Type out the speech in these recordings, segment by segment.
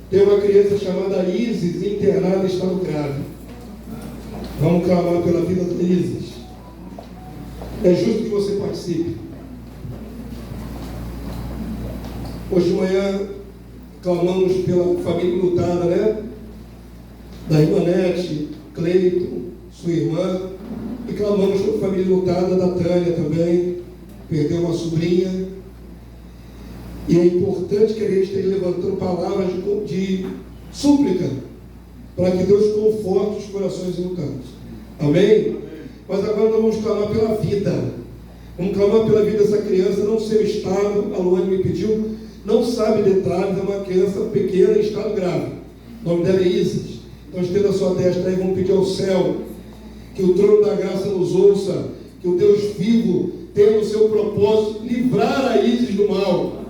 Tem uma criança chamada Isis, internada em estado grave. Vamos clamar pela vida da Isis. É justo que você participe. Hoje de manhã clamamos pela família lutada, né? Da irmã Nete, Cleiton, sua irmã. E clamamos pela família lutada da Tânia também. Perdeu uma sobrinha. E é importante que a gente esteja levantando palavras de súplica, para que Deus conforte os corações lutantes. Amém? Mas agora nós vamos clamar pela vida. Vamos clamar pela vida dessa criança, não sei o estado. A Luane me pediu, não sabe detalhes, é uma criança pequena em estado grave. O nome dela é Isis. Então estenda a sua destra aí, vamos pedir ao céu, que o trono da graça nos ouça, que o Deus vivo tenha no seu propósito livrar a Isis do mal.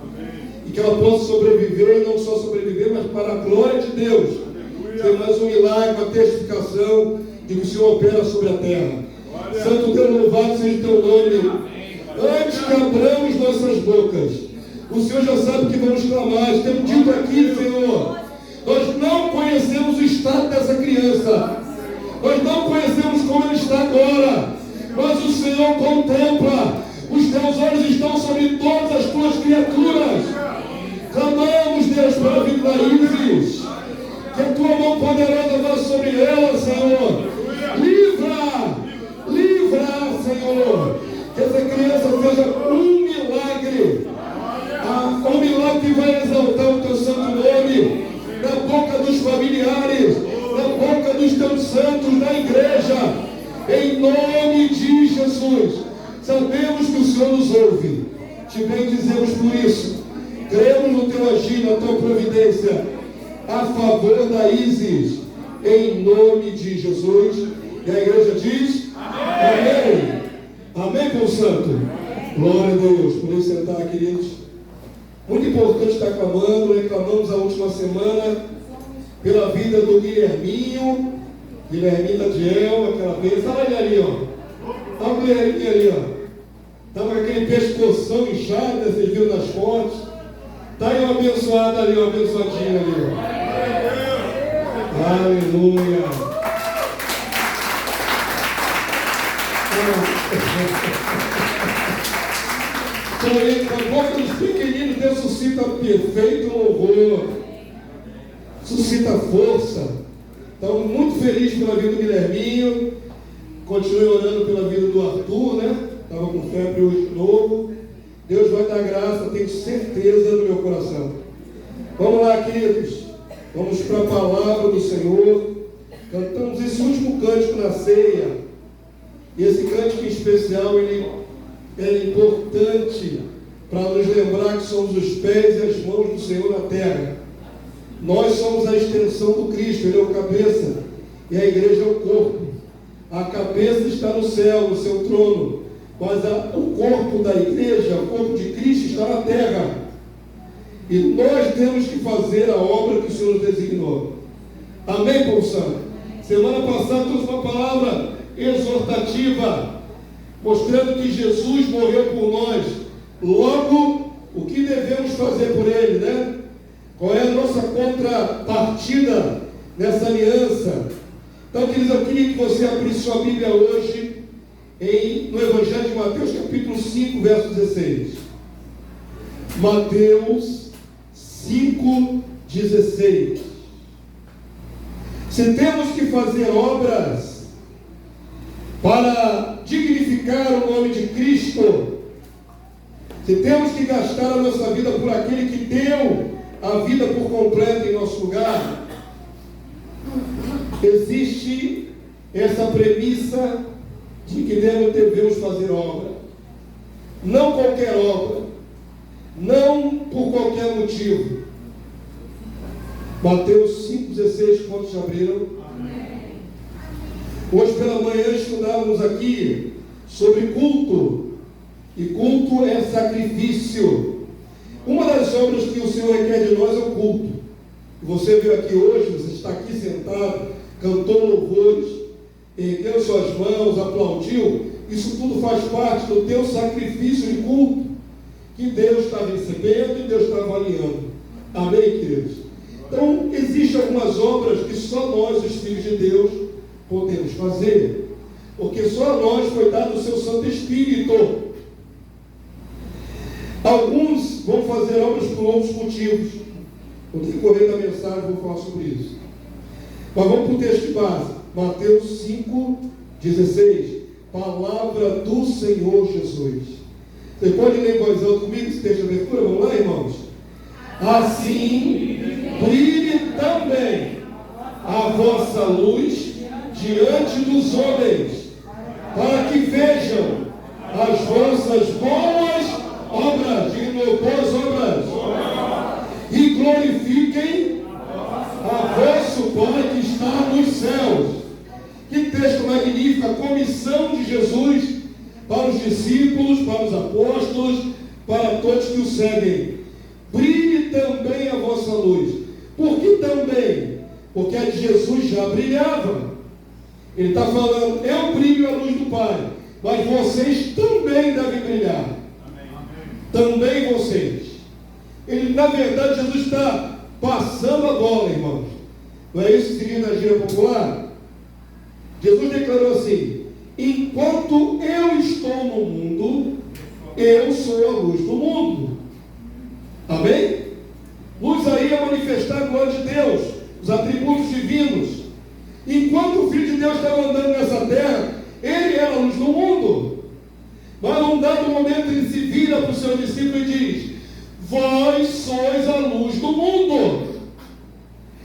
E que ela possa sobreviver, e não só sobreviver, mas para a glória de Deus. Tem mais um milagre, uma testificação de que o Senhor opera sobre a terra. Glória. Santo Deus, louvado seja o teu nome. Antes que abramos nossas bocas, o Senhor já sabe que vamos clamar. Temos dito aqui, Senhor, nós não conhecemos o estado dessa criança. Nós não conhecemos como ele está agora. Mas o Senhor contempla. Os teus olhos estão sobre todas as tuas criaturas. Clamamos, Deus, para a vida da Isis. Que a tua mão poderosa vá sobre ela, Senhor. Livra, Senhor. Que essa criança seja um milagre. Um milagre que vai exaltar o teu santo nome na boca dos familiares, na boca dos teus santos, da igreja. Em nome de Jesus. Sabemos que o Senhor nos ouve. Te bendizemos por isso. Cremos no teu agir, na tua providência, a favor da Isis, em nome de Jesus. E a igreja diz: amém. Amém, povo santo. Glória a Deus. Podem sentar, queridos. Muito importante estar clamando. Reclamamos a última semana pela vida do Guilherminho da Diel, aquela vez. Olha ele ali, ó. Olha o Guilherminho ali, ó. Estava com aquele pescoção inchado, vocês viram nas fotos. Está aí uma abençoada ali, uma abençoadinha ali. Aleluia. A boca dos pequeninos, Deus suscita perfeito louvor, suscita força. Então, muito feliz pela vida do Guilherminho. Continue orando pela vida do Arthur, né? Estava com febre hoje de novo. Deus vai dar graça, tenho certeza no meu coração. Vamos lá, queridos. Vamos para a palavra do Senhor. Cantamos esse último cântico na ceia. E esse cântico em especial, ele é importante para nos lembrar que somos os pés e as mãos do Senhor na terra. Nós somos a extensão do Cristo, Ele é o cabeça. E a igreja é o corpo. A cabeça está no céu, no seu trono. Mas o corpo da igreja, o corpo de Cristo está na terra. E nós temos que fazer a obra que o Senhor nos designou. Amém, povo santo? Semana passada trouxe uma palavra exortativa, mostrando que Jesus morreu por nós. Logo, o que devemos fazer por Ele, né? Qual é a nossa contrapartida nessa aliança? Então, queridos, eu queria que você abrisse sua Bíblia hoje no Evangelho de Mateus, capítulo 5, verso 16. Mateus 5, 16. Se temos que fazer obras para dignificar o nome de Cristo, se temos que gastar a nossa vida por aquele que deu a vida por completo em nosso lugar, existe essa premissa de que devemos fazer obra. Não qualquer obra, não por qualquer motivo. Mateus 5,16, quantos já abriram? Amém. Hoje pela manhã estudávamos aqui sobre culto. E culto é sacrifício. Uma das obras que o Senhor requer de nós é o culto. Você veio aqui hoje, você está aqui sentado, cantou louvores, ergueu suas mãos, aplaudiu. Isso tudo faz parte do teu sacrifício de culto, que Deus está recebendo e Deus está avaliando. Amém, queridos? Então, existem algumas obras que só nós, os filhos de Deus, podemos fazer, porque só a nós foi dado o seu Santo Espírito. Alguns vão fazer obras por outros motivos. No decorrer da mensagem vou falar sobre isso. Mas vamos para o texto de base. Mateus 5,16. Palavra do Senhor Jesus. Você pode ler em voz alta comigo esse texto de abertura? Vamos lá, irmãos? Assim, brilhe também a vossa luz diante dos homens, para que vejam as vossas boas obras, boas obras, e glorifiquem a vosso Pai que está nos céus. Que texto magnífico, a comissão de Jesus para os discípulos, para os apóstolos, para todos que o seguem. Brilhe também a vossa luz. Por que também? Porque a de Jesus já brilhava. Ele está falando, eu brilho a luz do Pai, mas vocês também devem brilhar. Também vocês. Ele, na verdade, Jesus está passando a bola, irmãos. Não é isso seguindo a gíria popular? Jesus declarou assim: enquanto eu estou no mundo, eu sou a luz do mundo. Amém? Luz aí é manifestar a glória de Deus, os atributos divinos. Enquanto o Filho de Deus estava andando nessa terra, ele era a luz do mundo. Mas num dado momento ele se vira para o seu discípulo e diz: vós sois a luz do mundo.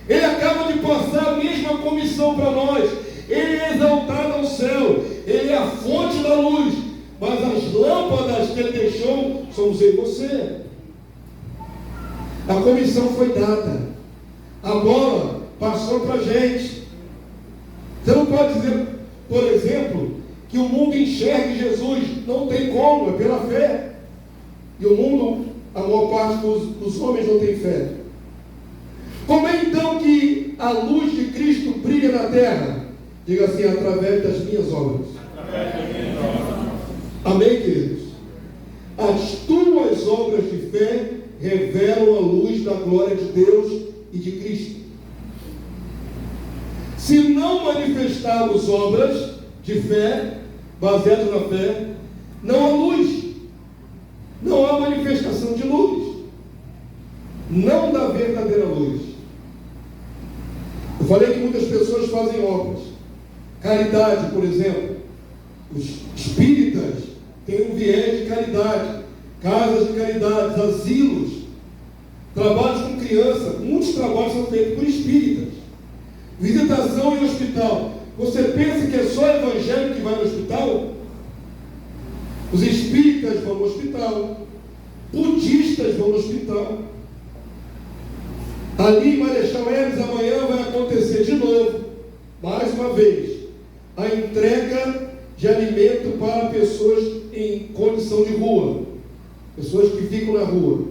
Ele acaba de passar a mesma comissão para nós. Ele é exaltado ao céu, ele é a fonte da luz, mas as lâmpadas que ele deixou somos eu e você. A comissão foi dada, a bola passou para a gente. Você não pode dizer, por exemplo, que o mundo enxergue Jesus. Não tem como, é pela fé. E o mundo, a maior parte dos homens não tem fé. Como é então que a luz de Cristo brilha na terra? Diga assim: através das minhas obras. Amém, queridos? As tuas obras de fé revelam a luz da glória de Deus e de Cristo. Se não manifestarmos obras de fé, baseadas na fé, não há luz, não há manifestação de luz, não da verdadeira luz. Eu falei que muitas pessoas fazem obras, caridade, por exemplo. Os espíritas têm um viés de caridade, casas de caridade, asilos, trabalhos com criança. Muitos trabalhos são feitos por espíritas. Visitação em hospital. Você pensa que é só evangélico que vai no hospital? Os espíritas vão no hospital, budistas vão no hospital. Ali em Marechal Hermes, amanhã vai acontecer de novo, mais uma vez, a entrega de alimento para pessoas em condição de rua, pessoas que ficam na rua.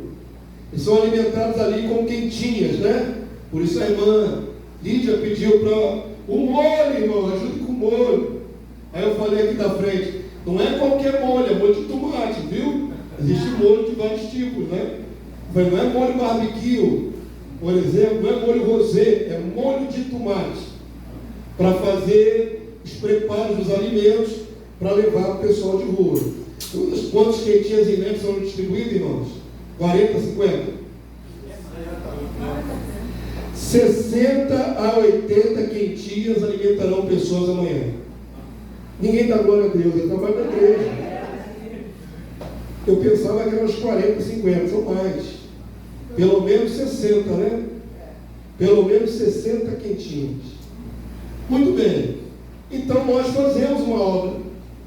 Eles são alimentados ali com quentinhas, né? Por isso a irmã Lídia pediu para o molho, irmão, ajude com o molho. Aí eu falei aqui da frente, não é qualquer molho, é molho de tomate, viu? Existe molho de vários tipos, né? Eu falei, não é molho barbecue, por exemplo, não é molho rosé, é molho de tomate, para fazer os preparos dos alimentos, para levar para o pessoal de rua. Quantos quentinhas e leite são distribuídos, irmãos? 40, 50? 60 a 80 quentinhas alimentarão pessoas amanhã. Ninguém dá glória a Deus, é trabalho da igreja. Eu pensava que eram uns 40, 50, são mais. Pelo menos 60, né? Pelo menos 60 quentinhas. Muito bem. Então nós fazemos uma obra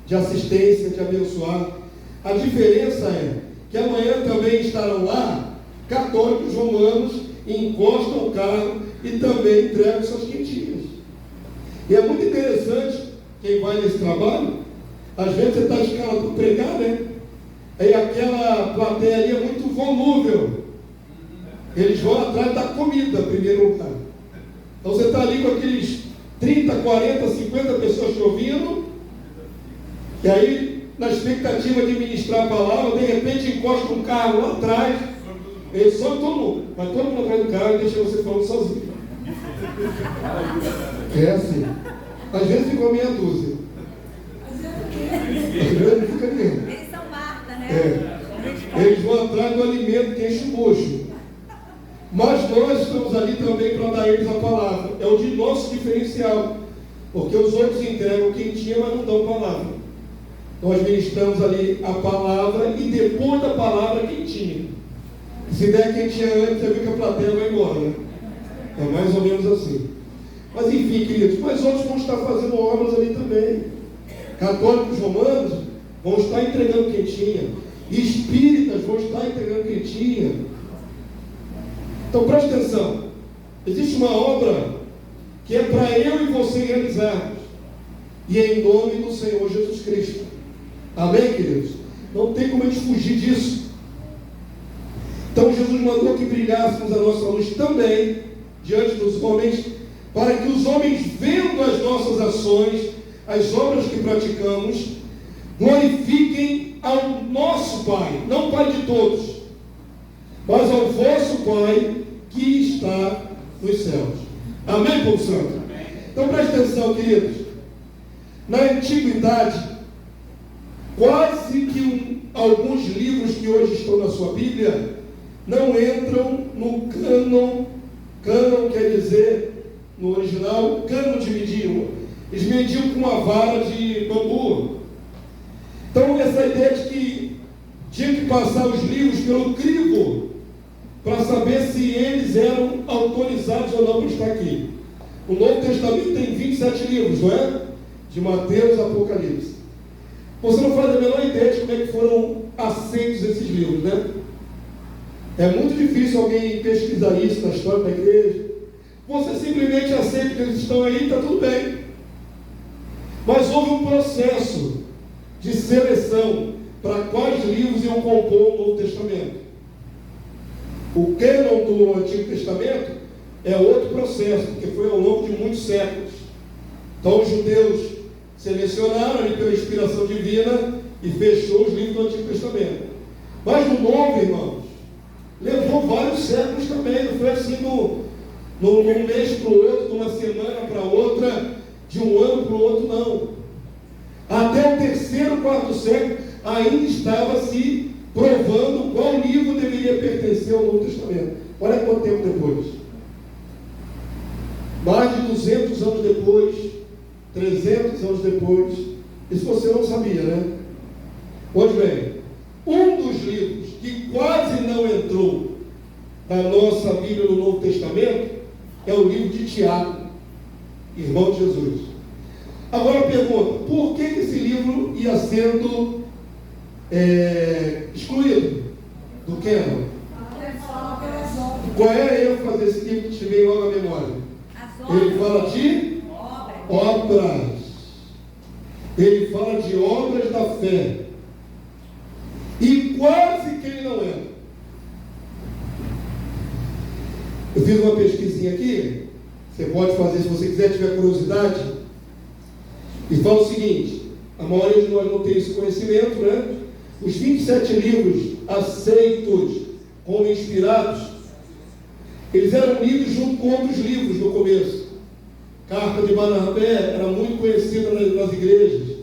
de assistência, de abençoar. A diferença é que amanhã também estarão lá católicos romanos, encostam o carro e também entregam suas quentinhas. E é muito interessante, quem vai nesse trabalho, às vezes você está escalado para pregar, né? Aí aquela plateia ali é muito volúvel. Eles vão atrás da comida, em primeiro lugar. Então você está ali com aqueles 30, 40, 50 pessoas te ouvindo, e aí, na expectativa de ministrar a palavra, de repente encosta um carro lá atrás, Ele sobe todo mundo, vai todo mundo atrás do carro e deixa você falando sozinho. É assim. Às vezes ficou meia dúzia. Às vezes não fica nenhum. Eles são Marta, né? Eles vão atrás do alimento que enche o bucho. Mas nós estamos ali também para dar a eles a palavra. É o de nosso diferencial. Porque os outros entregam quentinha, mas não dão palavra. Nós ministramos ali a palavra e depois da palavra quentinha. Se der quentinha antes, você vê que a plateia vai embora, né? É mais ou menos assim. Mas enfim, queridos, mas outros vão estar fazendo obras ali também. Católicos romanos vão estar entregando quentinha. Espíritas vão estar entregando quentinha. Então preste atenção. Existe uma obra que é para eu e você realizarmos. E é em nome do Senhor Jesus Cristo. Amém, queridos? Não tem como a gente fugir disso. Então Jesus mandou que brilhássemos a nossa luz também diante dos homens, para que os homens, vendo as nossas ações, as obras que praticamos, glorifiquem ao nosso Pai, não Pai de todos, mas ao vosso Pai que está nos céus. Amém, povo santo? Então preste atenção, queridos. Na antiguidade, quase que alguns livros que hoje estão na sua Bíblia não entram no cânon. Cânon quer dizer, no original, cano de mediam. Eles mediam com uma vara de bambu. Então, essa ideia de que tinha que passar os livros pelo crivo para saber se eles eram autorizados ou não para estar aqui. O Novo Testamento tem 27 livros, não é? De Mateus a Apocalipse. Você não faz a menor ideia de como é que foram aceitos esses livros, né? É muito difícil alguém pesquisar isso na história da igreja. Você simplesmente aceita que eles estão aí e está tudo bem. Mas houve um processo de seleção para quais livros iam compor o Novo Testamento. O cânon do Antigo Testamento é outro processo, porque foi ao longo de muitos séculos. Então os judeus selecionaram ali pela inspiração divina e fechou os livros do Antigo Testamento. Mas no Novo, irmãos, levou vários séculos também. Não foi assim num mês para o outro, de uma semana para outra, de um ano para o outro, não. Até o terceiro, quarto século ainda estava se provando qual livro deveria pertencer ao Novo Testamento. Olha quanto tempo depois. Mais de 200 anos depois, 300 anos depois. Isso você não sabia, né? Pois bem, um dos livros que quase não entrou na nossa Bíblia no Novo Testamento é o livro de Tiago, irmão de Jesus. Agora a pergunta, por que esse livro ia sendo excluído do cânon? Qual é a ênfase desse livro que te veio logo à memória? Ele fala de obras. Ele fala de obras da fé. E quase que ele não entra. Eu fiz uma pesquisinha aqui. Você pode fazer se você quiser, tiver curiosidade. E fala o seguinte: a maioria de nós não tem esse conhecimento, né? Os 27 livros aceitos como inspirados, eles eram lidos junto com outros livros no começo. Carta de Barnabé era muito conhecida nas igrejas.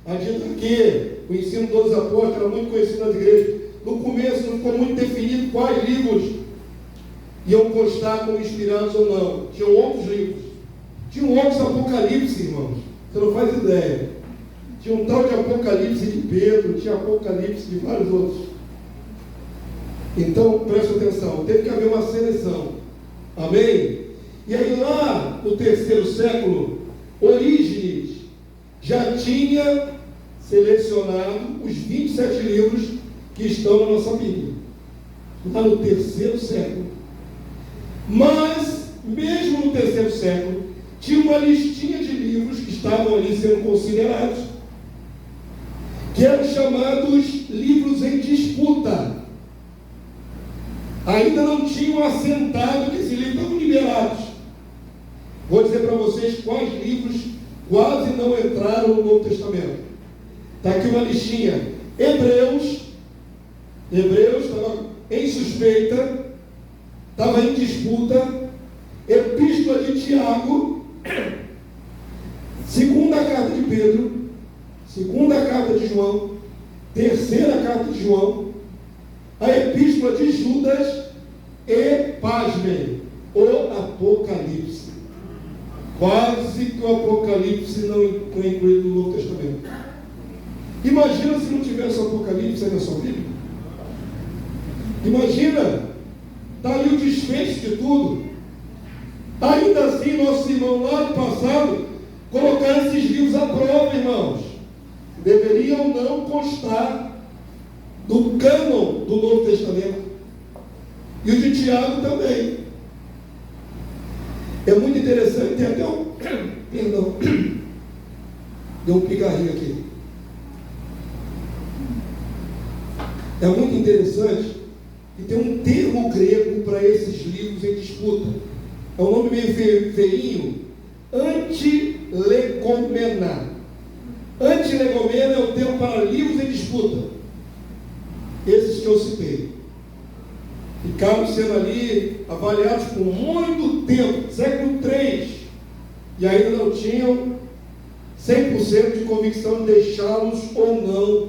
A Didaquê, o ensino dos apóstolos, era muito conhecido nas igrejas. No começo não ficou muito definido quais livros iam constar como inspirados ou não. Tinham outros livros. Tinham outros Apocalipse, irmãos. Você não faz ideia. Tinha um tal de Apocalipse de Pedro, tinha Apocalipse de vários outros. Então, presta atenção, teve que haver uma seleção. Amém? E aí lá no terceiro século, Orígenes já tinha selecionado os 27 livros que estão na nossa Bíblia. Lá no terceiro século. Mas, mesmo no terceiro século, tinha uma listinha de livros que estavam ali sendo considerados, que eram chamados livros em disputa. Ainda não tinham assentado que esses livros estavam liberados. Vou dizer para vocês quais livros quase não entraram no Novo Testamento. Está aqui uma listinha. Hebreus estava em suspeita. estava em disputa, Epístola de Tiago, segunda carta de Pedro, segunda carta de João, terceira carta de João, a Epístola de Judas e, pasmem, o Apocalipse. Quase que o Apocalipse não é incluído no Novo Testamento. Imagina se não tivesse o Apocalipse aí na sua Bíblia. Imagina, está ali o desfecho de tudo. Ainda assim, nossos irmãos lá do passado colocaram esses livros à prova, irmãos. Deveriam não constar do cânon do Novo Testamento. E o de Tiago também. É muito interessante, tem até um... Perdão. Deu um pigarrinho aqui. É muito interessante que tem um termo grego para esses livros em disputa. É um nome meio feinho. Antilegomena. Antilegomena é o termo para livros em disputa. Esses que eu citei. Ficaram sendo ali avaliados por muito tempo, século III, e ainda não tinham 100% de convicção de deixá-los ou não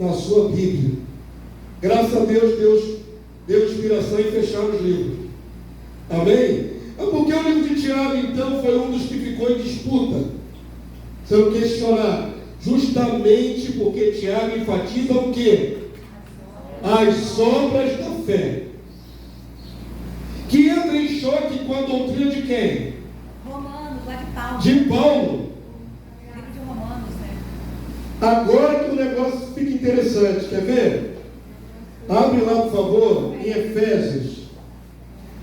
na sua Bíblia. Graças a Deus, Deus deu inspiração em fechar os livros. Amém? É porque o livro de Tiago, então, foi um dos que ficou em disputa. Você não questionar. Justamente porque Tiago enfatiza o quê? As sobras da fé. Que entra em choque com a doutrina de quem? Romanos, lá de Paulo. De Paulo. Livro de Romanos, né? Agora que o negócio fica interessante, quer ver? Abre lá, por favor, em Efésios.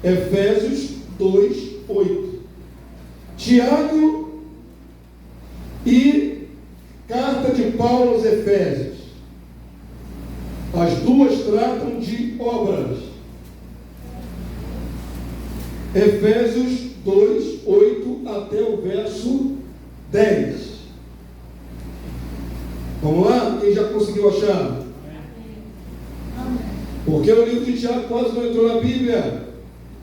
Efésios 2, 8. Tiago e carta de Paulo aos Efésios. As duas tratam de obras. Efésios 2, 8 até o verso 10. Vamos lá? Quem já conseguiu achar? Porque o livro de Tiago quase não entrou na Bíblia.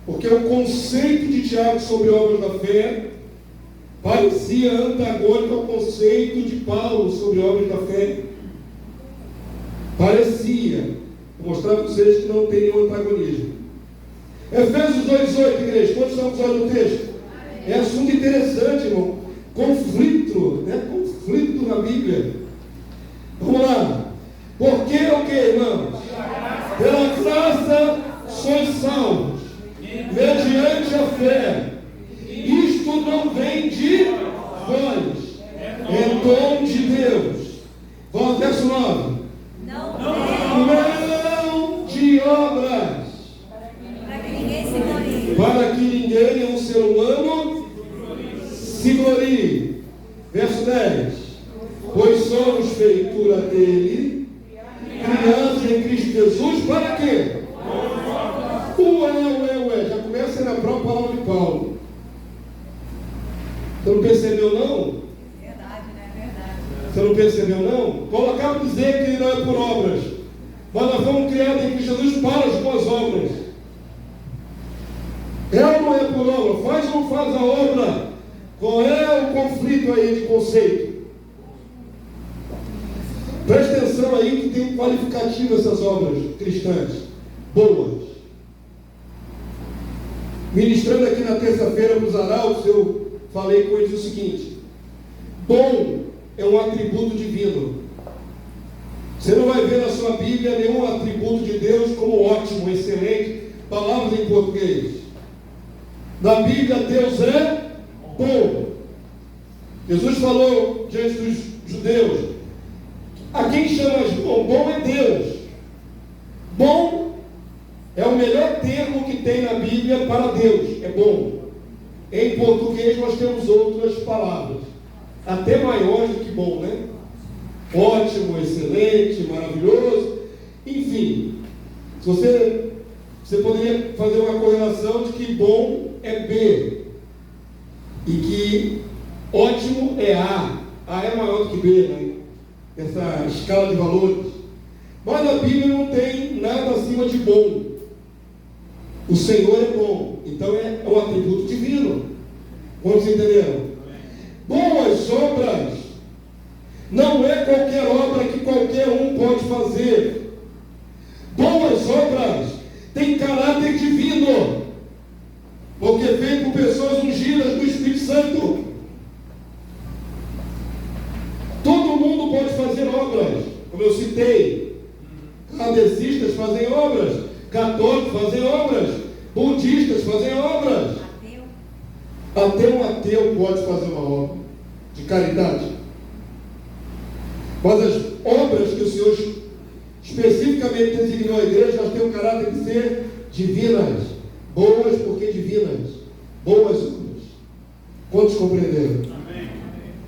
Porque o conceito de Tiago sobre obras da fé parecia antagônico ao conceito de Paulo sobre obras da fé. Parecia. Vou mostrar para vocês que não tem nenhum antagonismo. Efésios 2,8, igreja. Quantos estamos olhando o texto? É assunto interessante, irmão. Conflito, né? Conflito na Bíblia. Vamos lá. Por que o que, irmãos? Pela graça sois salvos, mediante a fé. Isto não vem de vós, é dom de Deus. Vamos, verso 9. Não de obras, para que ninguém se glorie. para que ninguém, um ser humano, se glorie. Verso 10. Pois somos feitura dele, criados em Cristo Jesus, para quê? Ué. Já começa na própria palavra de Paulo. Você não percebeu, não? Verdade, né? Verdade. Você não percebeu, não? Paulo acaba de dizer que ele não é por obras, mas nós fomos criados em Cristo Jesus para as boas obras. É ou não é por obra? Faz ou não faz a obra? Qual é o conflito aí de conceito? Presta atenção aí que tem um qualificativo essas obras cristãs. Boas. Ministrando aqui na terça-feira para os arautos, eu falei com eles o seguinte: bom é um atributo divino. Você não vai ver na sua Bíblia nenhum atributo de Deus como ótimo, excelente, palavras em português. Na Bíblia, Deus é bom. Jesus falou diante dos judeus: a quem chamas bom? Bom é Deus. Bom é o melhor termo que tem na Bíblia para Deus. É bom. Em português nós temos outras palavras, até maiores do que bom, né? Ótimo, excelente, maravilhoso. Enfim, se você poderia fazer uma correlação de que bom é B e que ótimo é A. A é maior do que B, né? Essa escala de valores. Mas a Bíblia não tem nada acima de bom. O Senhor é bom. Então é um atributo divino. Quantos entenderam? Boas obras não é qualquer obra que qualquer um pode fazer. Boas obras têm caráter divino, porque vem por pessoas ungidas do Espírito Santo. Todo mundo pode fazer obras, como eu citei. Kardecistas fazem obras, católicos fazem obras, budistas fazem obras. Até um ateu pode fazer uma obra de caridade. Mas as obras que o Senhor especificamente designou a igreja, elas têm o caráter de ser divinas. Boas porque divinas. Boas obras. Quantos compreenderam? Amém.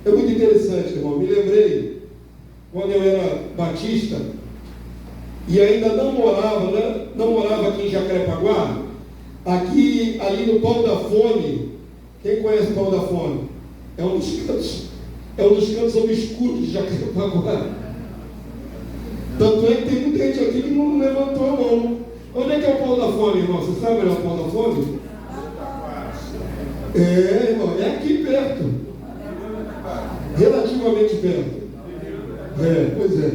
É muito interessante, irmão. Me lembrei quando eu era batista e ainda não morava aqui em Jacarepaguá, ali no Pão da Fome. Quem conhece o Pão da Fome? É um dos cantos obscuros de Jacarepaguá. Tanto é que tem muita gente aqui que não levantou a mão. Onde é que é o Pão da Fome, irmão? Você sabe onde é o Pão da Fome? É, irmão, é aqui perto. Relativamente perto. Pois é.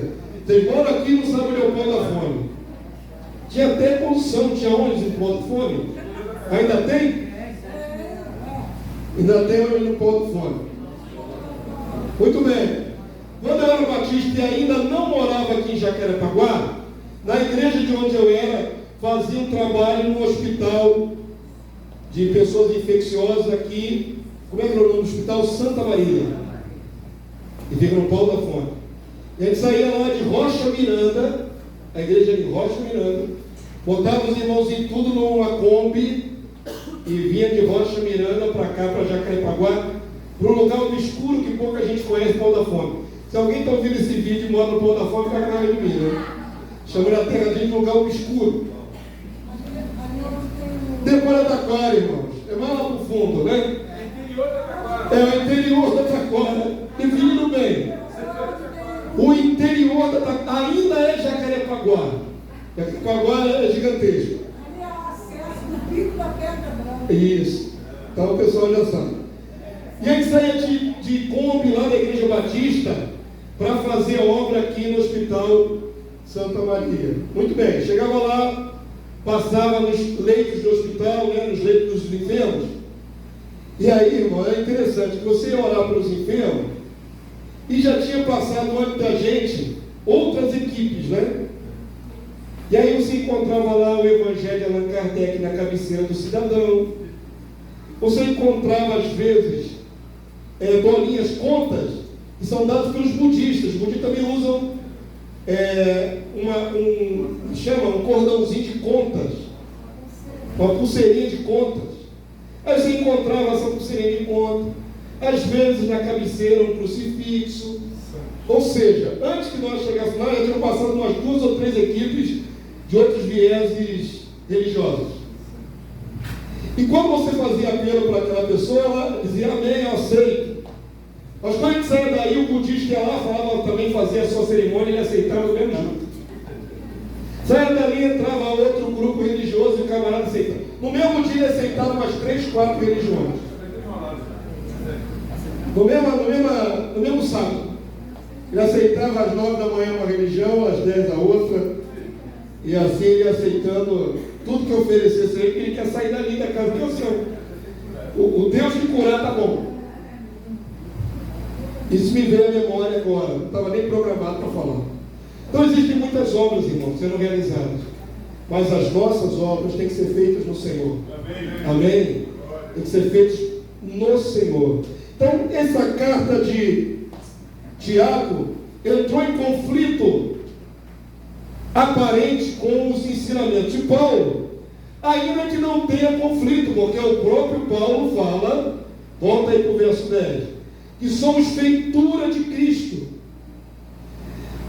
Vocês moram aqui e não sabem onde é o Pão da Fome. Tinha até construção, tinha ônibus no Pão da Fome. Ainda tem? Ainda tem ônibus no Pão da Fome. Muito bem. Quando eu era batista e ainda não morava aqui em Jacarepaguá, na igreja de onde eu era, fazia um trabalho no hospital de pessoas infecciosas aqui. Como é que era o nome do hospital? Santa Maria. E fica no Pão da Fome. E a gente saía lá de Rocha Miranda, a igreja de Rocha Miranda, botava os irmãozinhos tudo numa Kombi e vinha de Rocha Miranda para cá, para Jacarepaguá, para um lugar obscuro que pouca gente conhece, Pão da Fome. Se alguém está ouvindo esse vídeo e mora no Pão da Fome, fica na de mim, né? Chamando a terra de um lugar obscuro. Depois da Taquara, irmãos. É mais lá para o fundo, né? É o interior da Taquara. Definindo bem. O interior da Taquara ainda é Jacarepaguá. Jacarepaguá é gigantesco. Isso. Então o pessoal já sabe. E a gente saía de Kombi lá da Igreja Batista para fazer a obra aqui no Hospital Santa Maria. Muito bem, chegava lá, passava nos leitos do hospital, né, nos leitos dos enfermos. E aí, irmão, é interessante que você ia orar para os enfermos e já tinha passado antes da gente outras equipes, né? E aí você encontrava lá o Evangelho de Allan Kardec na cabeceira do cidadão. Você encontrava às vezes bolinhas, contas, que são dadas pelos budistas. Os budistas também usam um cordãozinho de contas, uma pulseirinha de contas. Aí você encontrava essa pulseirinha de contas, às vezes na cabeceira um crucifixo. Ou seja, antes que nós chegássemos lá, já tinham passado umas 2 ou 3 equipes de outros vieses religiosos. E quando você fazia apelo para aquela pessoa, ela dizia amém, eu aceito. Mas quando a gente saia daí, o budista ia lá, falava também, fazia a sua cerimônia e ele aceitava do mesmo jeito. Saia dali, entrava outro grupo religioso e o camarada aceitava. No mesmo dia ele aceitava umas 3, 4 religiões. No mesmo sábado. Ele aceitava às 9 da manhã uma religião, às 10 a outra. E assim ele aceitando tudo que oferecesse a ele, porque ele quer sair dali da casa. O Deus de curar está bom. Isso me veio à memória agora, não estava nem programado para falar. Então existem muitas obras, irmãos, sendo realizadas. Mas as nossas obras têm que ser feitas no Senhor. Amém? Tem que ser feitas no Senhor. Então, essa carta de Tiago entrou em conflito aparente com os ensinamentos de Paulo, ainda que não tenha conflito, porque o próprio Paulo fala, volta aí para o verso 10, que somos feitura de Cristo.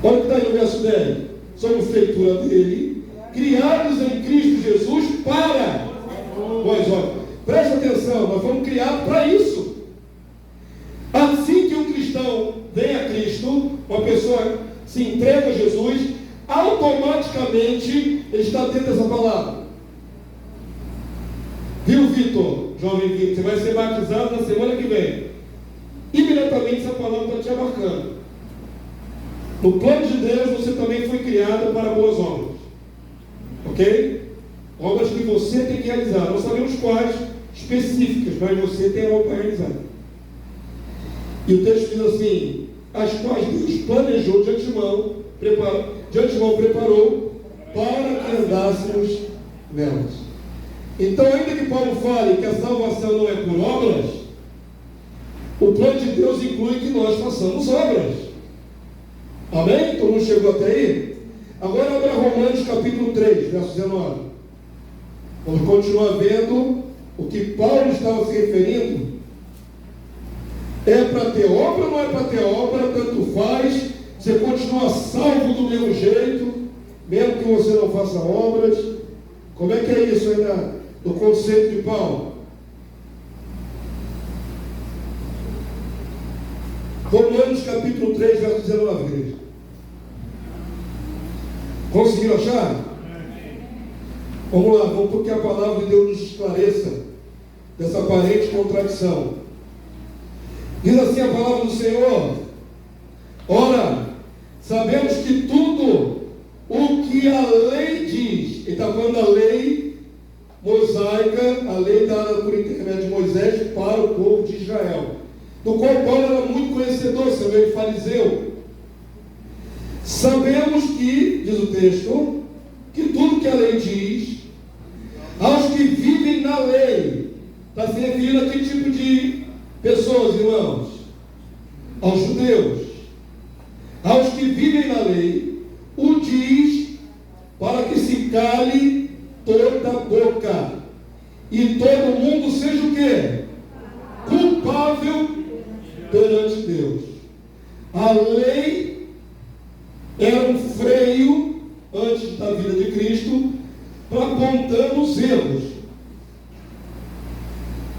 Olha o que está aí no verso 10. Somos feitura dele, criados em Cristo Jesus para. Pois olha, preste atenção, nós fomos criados para isso. Assim que um cristão vem a Cristo, uma pessoa se entrega a Jesus, automaticamente ele está dentro dessa palavra. Viu, Vitor? Jovem Vitor, você vai ser batizado na semana que vem. Imediatamente essa palavra está te abarcando. No plano de Deus, você também foi criado para boas obras. Ok? Obras que você tem que realizar. Não sabemos quais específicas, mas você tem algo para realizar. E o texto diz assim: as quais Deus planejou de antemão, preparou para que andássemos nelas. Então, ainda que Paulo fale que a salvação não é por obras, o plano de Deus inclui que nós façamos obras. Amém? Todo mundo chegou até aí? Agora abra Romanos capítulo 3, verso 19. Vamos continuar vendo o que Paulo estava se referindo. É para ter obra ou não é para ter obra? Tanto faz. Você continua salvo do mesmo jeito, mesmo que você não faça obras. Como é que é isso ainda no conceito de Paulo? Romanos capítulo 3, verso 19, igreja. Conseguiram achar? Vamos lá, vamos porque a palavra de Deus nos esclareça dessa aparente contradição. Diz assim a palavra do Senhor: ora, sabemos que tudo o que a lei diz, ele está falando da lei mosaica, a lei dada por intermédio de Moisés para o povo de Israel, do qual Paulo era muito conhecedor, sendo ele fariseu. Sabemos que, diz o texto, que tudo que a lei diz, aos que vivem na lei, está se referindo a que tipo de pessoas, irmãos? Aos judeus. Aos que vivem na lei, o diz para que se cale toda a boca e todo mundo seja o quê? Culpável perante Deus. A lei era um freio antes da vida de Cristo para apontando os erros,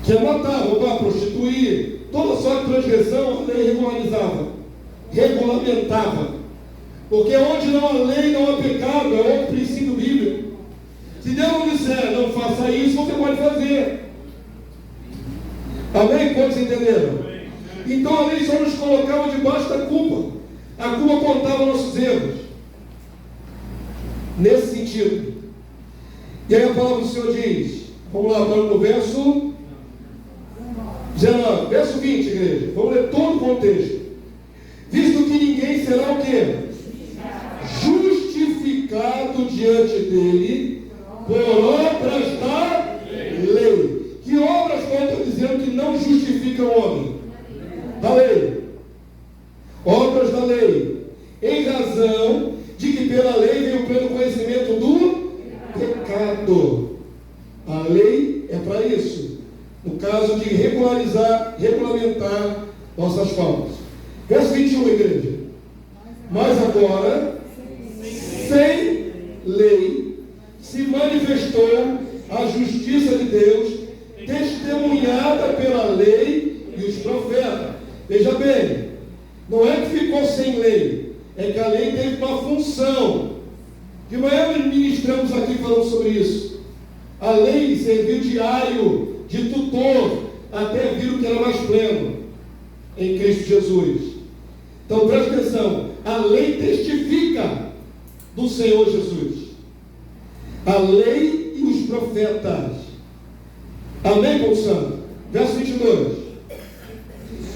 que é matar, roubar, prostituir, toda sorte de transgressão. A lei regulamentava, porque onde não há lei não há pecado, é outro princípio bíblico. Se Deus não disser não faça isso, você pode fazer. Amém? Quantos entenderam? Então a lei só nos colocava debaixo da culpa. A culpa apontava nossos erros. Nesse sentido. E aí a palavra do Senhor diz, vamos lá, agora no verso 19, verso 20, igreja. Vamos ler todo o contexto. Visto que ninguém será o quê? Justificado diante dele por obras da lei. Que obras Paulo está dizendo que não justifica o homem? Da lei. Obras da lei, em razão de que pela lei veio o pleno conhecimento do pecado. A lei é para isso, no caso de regulamentar nossas faltas. Verso 21, igreja. Mas agora, sem lei, se manifestou a justiça de Deus, testemunhada pela lei e os profetas. Veja bem, não é que ficou sem lei, é que a lei teve uma função. De manhã nós ministramos aqui falando sobre isso. A lei serviu de aio, de tutor, até vir o que era mais pleno em Cristo Jesus. Então preste atenção, a lei testifica do Senhor Jesus. A lei e os profetas. Amém, povo santo? Verso 22.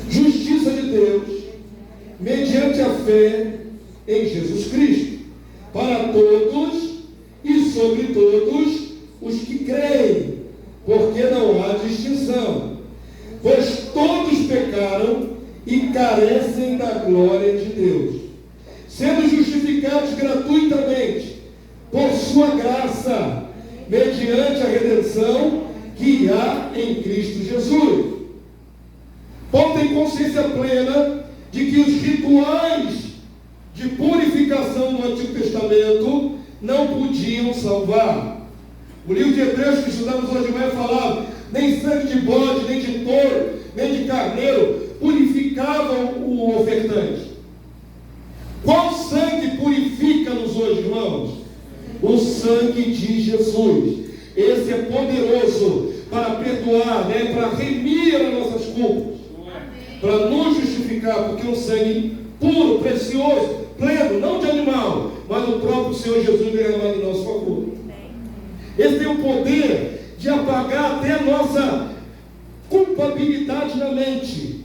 Justiça de Deus mediante a fé em Jesus Cristo, para todos e sobre todos os que creem, porque não há distinção, pois todos pecaram e carecem da glória de Deus, sendo justificados gratuitamente por sua graça, mediante a redenção que há em Cristo Jesus. Paulo tem consciência plena de que os rituais de purificação do Antigo Testamento não podiam salvar. O livro de Hebreus que estudamos hoje de manhã falava: nem sangue de bode, nem de touro, nem de carneiro purificavam o ofertante. Qual sangue purifica-nos hoje, irmãos? O sangue de Jesus. Esse é poderoso para para nos justificar, porque um sangue puro, precioso, pleno, não de animal, mas o próprio Senhor Jesus derramado em nosso favor. Ele tem o poder de apagar até a nossa culpabilidade na mente,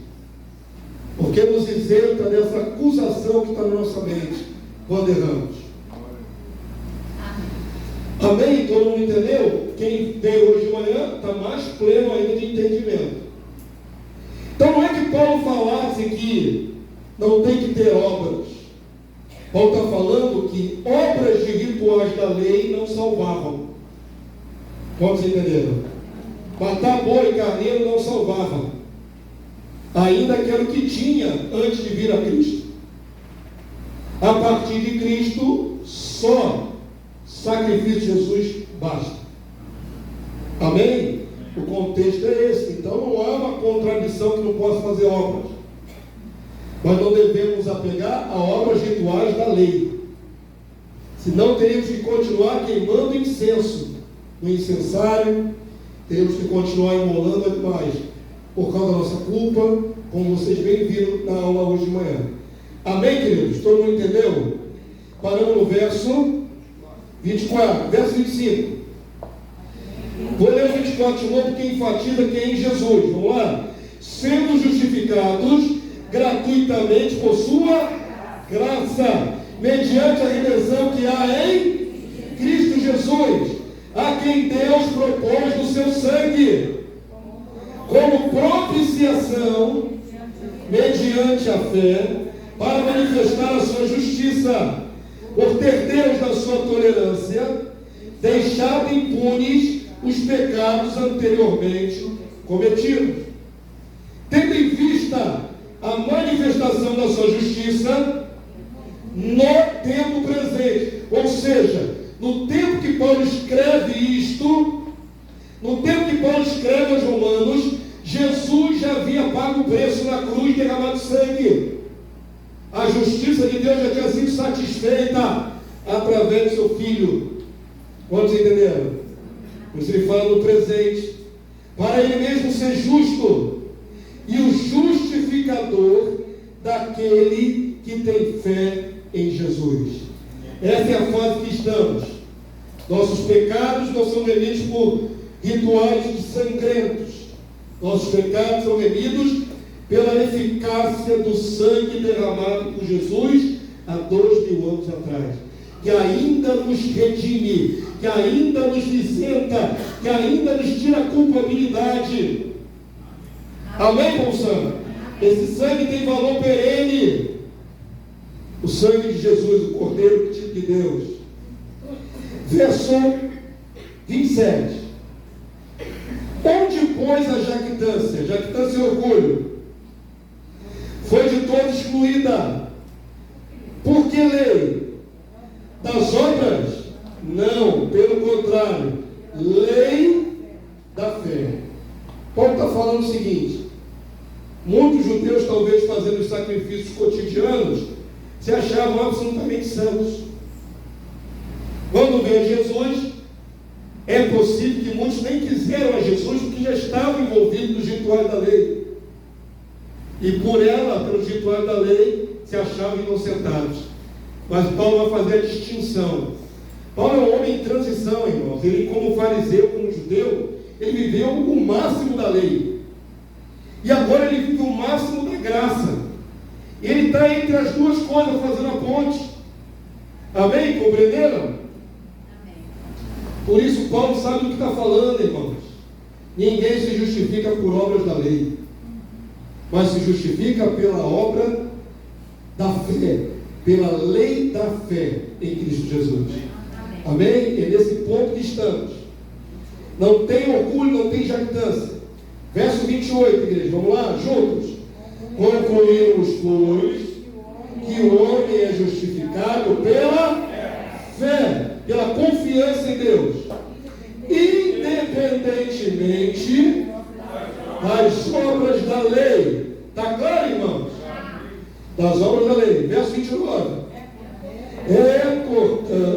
porque nos isenta dessa acusação que está na nossa mente quando erramos. Amém? Todo mundo entendeu? Quem veio hoje de manhã está mais pleno ainda de entendimento. Então não é que Paulo falasse que não tem que ter obras. Paulo está falando que obras de rituais da lei não salvavam. Quantos entenderam? Matar boi e carneiro não salvava. Ainda que era o que tinha antes de vir a Cristo. A partir de Cristo, só sacrifício de Jesus basta. Amém? O contexto é esse. Então não há uma contradição que não possa fazer obras. Nós não devemos nos apegar a obras rituais da lei. Senão teríamos que continuar queimando incenso no incensário, teríamos que continuar imolando animais por causa da nossa culpa, como vocês bem viram na aula hoje de manhã. Amém, queridos? Todo mundo entendeu? Paramos no verso 24, verso 25. Vou ler o 24 de novo, porque enfatiza quem é em Jesus. Vamos lá? Sendo justificados gratuitamente por sua graça, mediante a redenção que há em Cristo Jesus, a quem Deus propôs do seu sangue, como propiciação, mediante a fé, para manifestar a sua justiça, por ter Deus, na sua tolerância, deixado impunes os pecados anteriormente cometidos, tendo em vista a manifestação da sua justiça no tempo presente. Ou seja, no tempo que Paulo escreve isto, no tempo que Paulo escreve aos Romanos, Jesus já havia pago o preço na cruz, derramado sangue. A justiça de Deus já tinha sido satisfeita através do seu Filho. Quantos entenderam? Por isso ele fala no presente, para ele mesmo ser justo e o justificador daquele que tem fé em Jesus. Essa é a fase que estamos. Nossos pecados não são remidos por rituais sangrentos. Nossos pecados são remidos pela eficácia do sangue derramado por Jesus há 2000 anos atrás, que ainda nos redime, que ainda nos isenta, que ainda nos tira a culpabilidade. Amém, povo santo? Esse sangue tem valor perene. O sangue de Jesus, o Cordeiro de Deus. Verso 27. Onde, pois, a jactância? Jactância é orgulho. Foi de todos excluída. Por que lei? Das obras? Não, pelo contrário. Lei da fé. Paulo está falando o seguinte: muitos judeus, talvez fazendo os sacrifícios cotidianos, se achavam absolutamente santos. Quando veio Jesus, é possível que muitos nem quiseram a Jesus, porque já estavam envolvidos nos rituais da lei. E por ela, pelos rituais da lei, se achavam inocentados. Mas Paulo vai fazer a distinção. Paulo é um homem em transição, irmãos. Ele, como fariseu, como judeu, ele viveu o máximo da lei. E agora ele vive o máximo da graça. Ele está entre as duas coisas, fazendo a ponte. Amém? Compreenderam? Amém. Por isso Paulo sabe do que está falando, irmãos. Ninguém se justifica por obras da lei, mas se justifica pela obra da fé, pela lei da fé em Cristo Jesus. Amém? É nesse ponto que estamos. Não tem orgulho, não tem jactância. Verso 28, igreja, vamos lá, juntos. Concluímos, pois, que o homem é justificado pela fé, pela confiança em Deus, independentemente das obras da lei. Está claro, irmãos? Das obras da lei. Verso 29.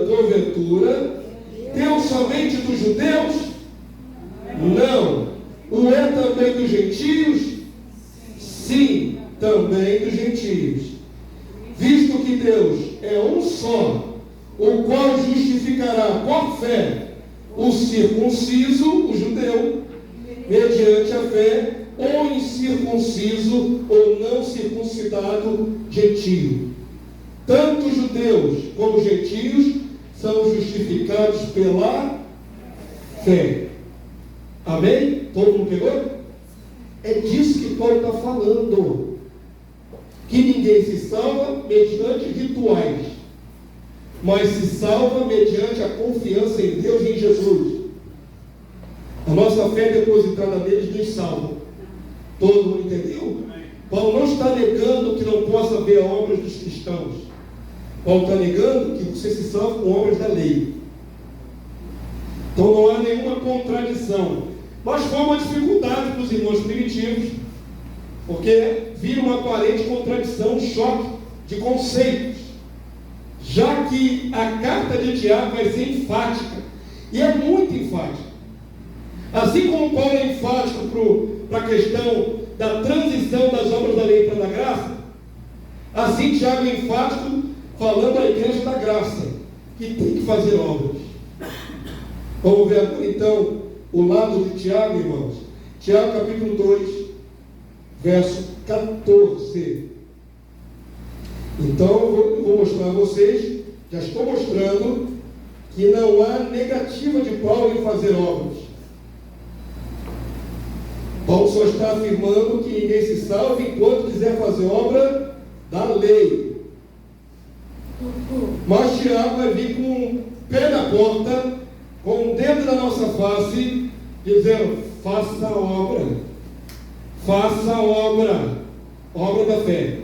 Porventura, Deus somente dos judeus? Não. O é também dos gentios? Sim. também dos gentios. Visto que Deus é um só, o qual justificará por fé o circunciso, o judeu, mediante a fé, ou incircunciso ou não circuncidado gentio. Tanto judeus como gentios são justificados pela fé. Amém? Todo mundo pegou? É disso que Paulo está falando. Que ninguém se salva mediante rituais, mas se salva mediante a confiança em Deus e em Jesus. A nossa fé depositada neles nos salva. Todo mundo entendeu? Paulo não está negando que não possa haver obras dos cristãos. Paulo está negando que você se salva com obras da lei. Então não há nenhuma contradição. Mas foi uma dificuldade para os irmãos primitivos, porque viram uma aparente contradição, um choque de conceitos. Já que a carta de Tiago vai ser enfática, e é muito enfática. Assim como Paulo é enfático para a questão da transição das obras da lei para a da graça, assim Tiago é enfático falando à igreja da graça, que tem que fazer obras. Vamos ver agora então o lado de Tiago, irmãos. Tiago capítulo 2, verso 14. Então eu vou mostrar a vocês, já estou mostrando, que não há negativa de Paulo em fazer obras. Paulo só está afirmando que ninguém se salve enquanto quiser fazer obra da lei. Mas Tiago vai vir com o pé na porta, com o dedo na nossa face, dizendo: faça a obra. Faça a obra. Obra da fé.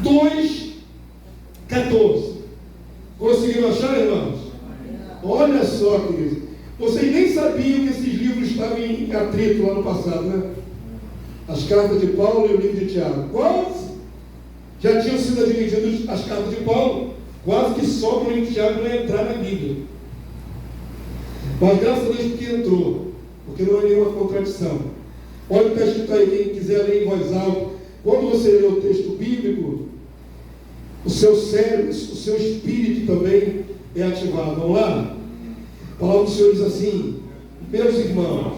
2:14. Conseguiram achar, irmãos? Olha só, queridos. Vocês nem sabiam que esses livros estavam em atrito lá no passado, né? As cartas de Paulo e o livro de Tiago. Quase já tinham sido admitidas as cartas de Paulo. Quase que só para o livro de Tiago não ia entrar na Bíblia. Mas graças a Deus que entrou, porque não há nenhuma contradição. Olha o que está escrito aí, quem quiser ler em voz alta. Quando você lê o texto bíblico, o seu cérebro, o seu espírito também é ativado. Vamos lá? A palavra do Senhor diz assim: meus irmãos,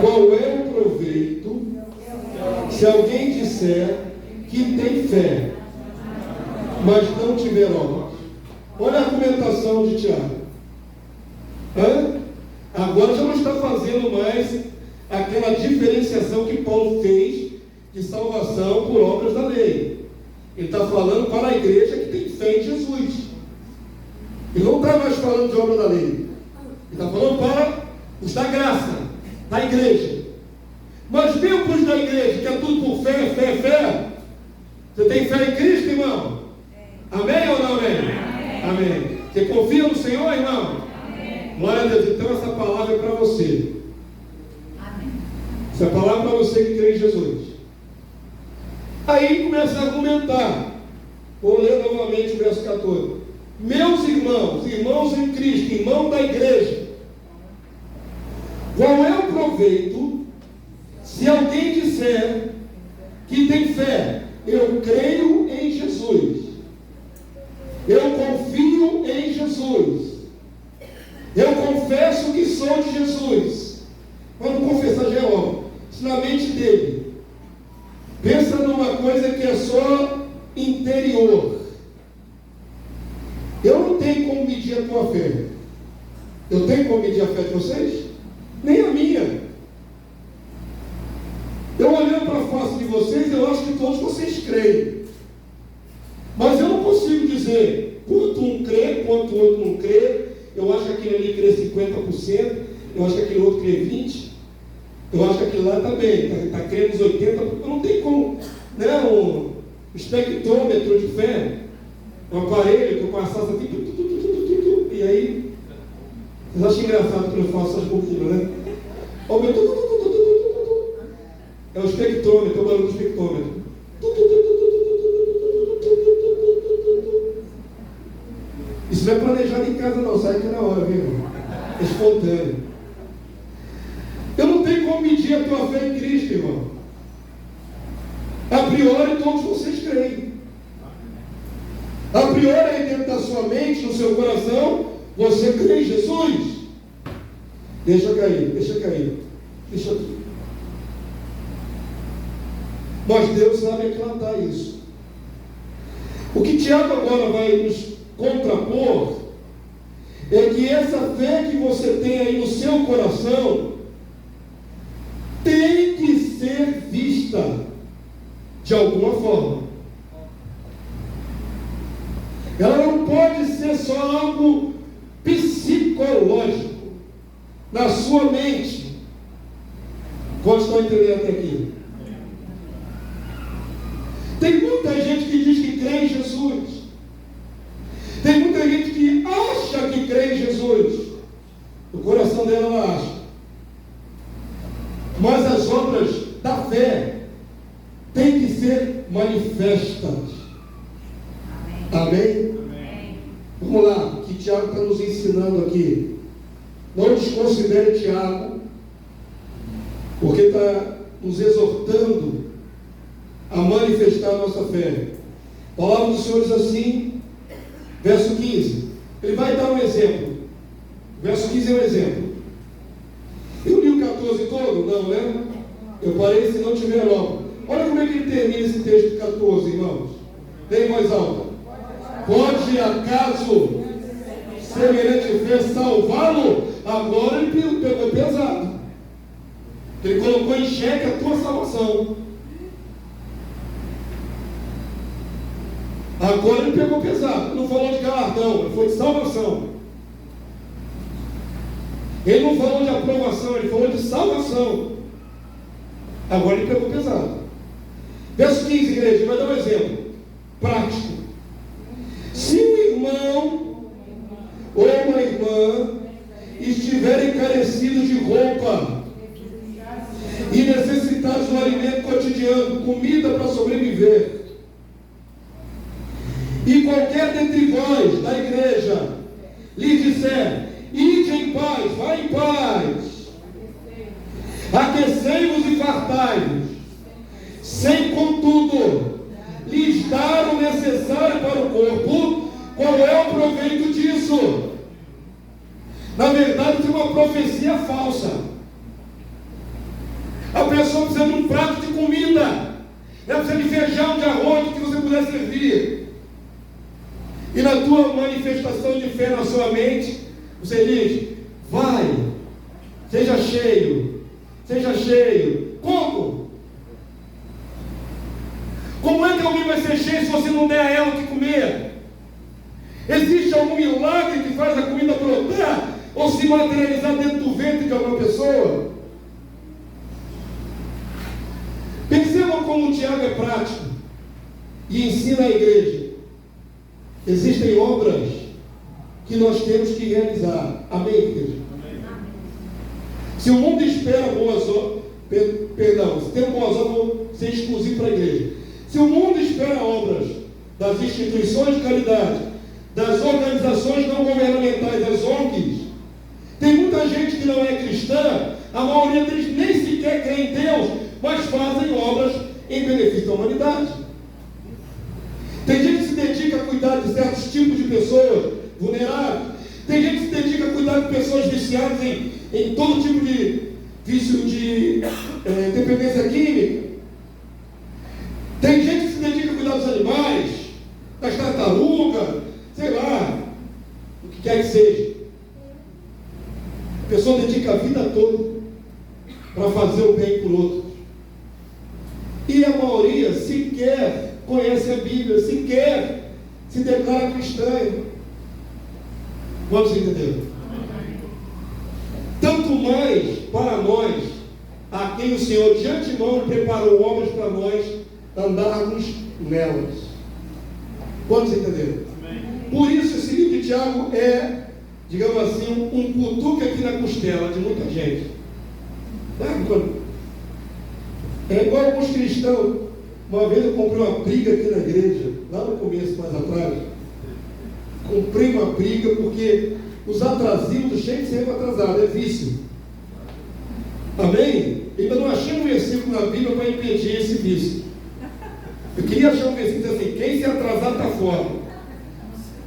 qual é o proveito se alguém disser que tem fé, mas não tiver obras? Olha a argumentação de Tiago. Agora já não está fazendo mais aquela diferenciação que Paulo fez de salvação por obras da lei. Ele está falando para a igreja que tem fé em Jesus. Ele não está mais falando de obra da lei. Ele está falando para os da graça, da igreja. Mas mesmo para os da igreja, que é tudo por fé, fé, fé. Você tem fé em Cristo, irmão? Amém ou não amém? Amém. Você confia no Senhor, irmão? Glória a Deus. Então essa palavra é para você. Amém. Essa palavra é para você que crê em Jesus. Aí começa a argumentar. Vou ler novamente o verso 14. Meus irmãos, irmãos em Cristo, irmão da igreja, qual é o proveito se alguém disser que tem fé? Eu creio em Jesus, eu confio em Jesus, eu confesso que sou de Jesus. Quando confessar já é óbvio. Isso na mente dele. Pensa numa coisa que é só interior. Eu não tenho como medir a tua fé. Eu tenho como medir a fé de vocês? Nem a minha. Eu olhando para a face de vocês, eu acho que todos vocês creem. Mas eu não consigo dizer quanto um crê, quanto o outro não crê. Eu acho que aquele ali crê 50%, eu acho que aquele outro crê 20%, eu acho que aquele lá também está crendo uns 80%. Eu não tenho como, né, um espectrômetro de fé, um aparelho que eu passasse aqui, e aí, vocês acham engraçado que eu faço essas loucuras, né? Ó, o meu, é o espectrômetro, é o barulho do espectrômetro. Isso não é planejado em casa não, sai aqui na hora, viu? É espontâneo. Eu não tenho como medir a tua fé em Cristo, irmão. A priori, todos vocês creem. A priori, aí dentro da sua mente, no seu coração, você crê em Jesus. Deixa cair. Deixa aqui. Mas Deus sabe aclarar isso. O que Tiago agora vai nos contrapor é que essa fé que você tem aí no seu coração tem que ser vista de alguma forma. Ela não pode ser só algo psicológico na sua mente. Quantos estão entendendo até aqui? Tem muita gente que diz que crê em Jesus. Tem muita gente que acha que crê em Jesus. No coração dela ela acha. Mas as obras da fé têm que ser manifestas. Amém? Amém? Vamos lá, o que Tiago está nos ensinando aqui. Não desconsidere Tiago, porque está nos exortando a manifestar a nossa fé. A palavra do Senhor diz assim, verso 15. Ele vai dar um exemplo. Verso 15 é um exemplo. Eu li o 14 todo? Não, né? Eu parei se não tiver logo. Olha como é que ele termina esse texto 14, irmãos. Tem mais alta. Pode acaso semelhante fé salvá-lo? Agora ele pegou pesado. Ele colocou em xeque a tua salvação. Agora ele pegou pesado. Não falou de galardão, ele falou de salvação. Ele não falou de aprovação, ele falou de salvação. Agora ele pegou pesado. Verso 15, igreja, vai dar um exemplo prático. Se um irmão ou uma irmã estiverem carecidos de roupa e necessitados do alimento cotidiano, comida para sobreviver, e qualquer dentre vós da igreja lhe disser: ide em paz, vai em paz, aquecei-vos e fartai-vos, sem contudo lhes dar o necessário para o corpo, qual é o proveito disso? Na verdade, tem uma profecia falsa. A pessoa precisa de um prato de comida, ela precisa de feijão, de arroz, que você puder servir. E na tua manifestação de fé na sua mente, você diz: vai, seja cheio, seja cheio. Como? Como é que alguém vai ser cheio se você não der a ela o que comer? Existe algum milagre que faz a comida brotar ou se materializar dentro do ventre de alguma pessoa? Percebam como o Tiago é prático e ensina a igreja. Existem obras que nós temos que realizar. Amém, igreja? Amém. Se o mundo espera boas obras, se tem boas obras, vou ser exclusivo para a igreja. Se o mundo espera obras das instituições de caridade, das organizações não governamentais, das ONGs, tem muita gente que não é cristã, a maioria deles nem sequer crê em Deus, mas fazem obras em benefício da humanidade. Tem gente que se dedica a cuidar de certos tipos de pessoas vulneráveis. Tem gente que se dedica a cuidar de pessoas viciadas em todo tipo de vício de dependência química. Tem gente que se dedica a cuidar dos animais, das tartarugas, sei lá, o que quer que seja. A pessoa dedica a vida toda para fazer o bem por outros. E a maioria sequer conhece a Bíblia, sequer se declara cristã. Vamos entender? Tanto mais para nós, a quem o Senhor de antemão preparou obras para nós andarmos nelas. Vamos entender? Por isso esse livro de Tiago é, digamos assim, um cutuque aqui na costela de muita gente. É igual alguns cristãos. Uma vez eu comprei uma briga aqui na igreja, lá no começo, mais atrás. Comprei uma briga porque os atrasinhos, cheios de sempre atrasado, é vício. Amém? Ainda não achei um versículo na Bíblia para impedir esse vício. queria achar um versículo assim: quem se atrasar está fora.